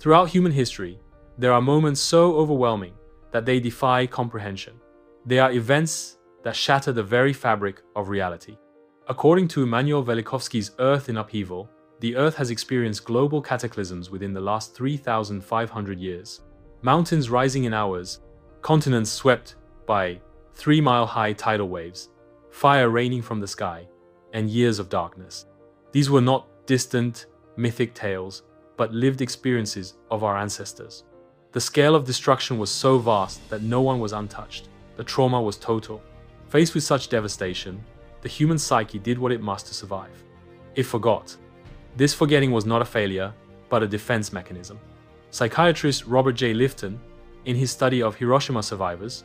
Throughout human history, there are moments so overwhelming that they defy comprehension. They are events that shatter the very fabric of reality. According to Immanuel Velikovsky's Earth in Upheaval, the Earth has experienced global cataclysms within the last 3,500 years. Mountains rising in hours, continents swept by 3-mile-high tidal waves, fire raining from the sky, and years of darkness. These were not distant, mythic tales, but lived experiences of our ancestors. The scale of destruction was so vast that no one was untouched. The trauma was total. Faced with such devastation, the human psyche did what it must to survive. It forgot. This forgetting was not a failure, but a defense mechanism. Psychiatrist Robert J. Lifton, in his study of Hiroshima survivors,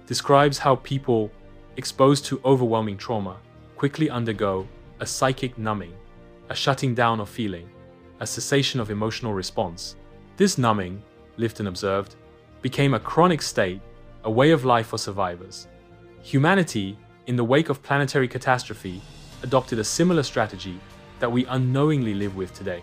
describes how people exposed to overwhelming trauma quickly undergo a psychic numbing, a shutting down of feeling, a cessation of emotional response. This numbing, Lifton observed, became a chronic state, a way of life for survivors. Humanity, in the wake of planetary catastrophe, adopted a similar strategy that we unknowingly live with today.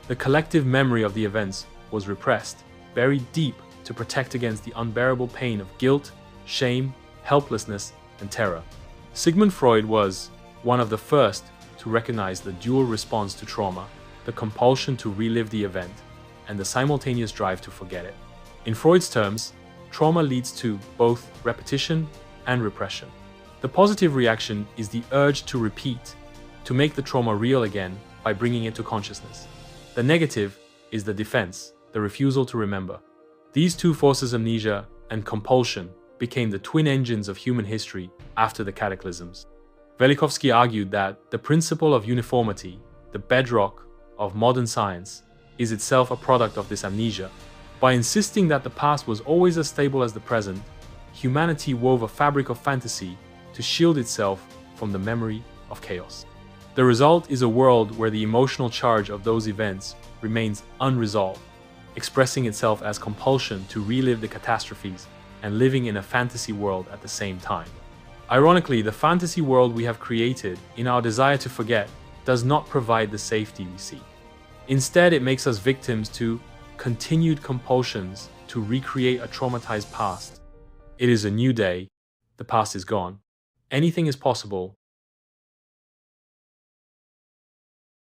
The collective memory of the events was repressed, buried deep to protect against the unbearable pain of guilt, shame, helplessness, and terror. Sigmund Freud was one of the first to recognize the dual response to trauma, the compulsion to relive the event, and the simultaneous drive to forget it. In Freud's terms, trauma leads to both repetition and repression. The positive reaction is the urge to repeat, to make the trauma real again by bringing it to consciousness. The negative is the defense, the refusal to remember. These two forces, amnesia and compulsion, became the twin engines of human history after the cataclysms. Velikovsky argued that the principle of uniformity, the bedrock of modern science, is itself a product of this amnesia. By insisting that the past was always as stable as the present, humanity wove a fabric of fantasy to shield itself from the memory of chaos. The result is a world where the emotional charge of those events remains unresolved, expressing itself as compulsion to relive the catastrophes and living in a fantasy world at the same time. Ironically, the fantasy world we have created in our desire to forget does not provide the safety we seek. Instead, it makes us victims to continued compulsions to recreate a traumatized past. It is a new day. The past is gone. Anything is possible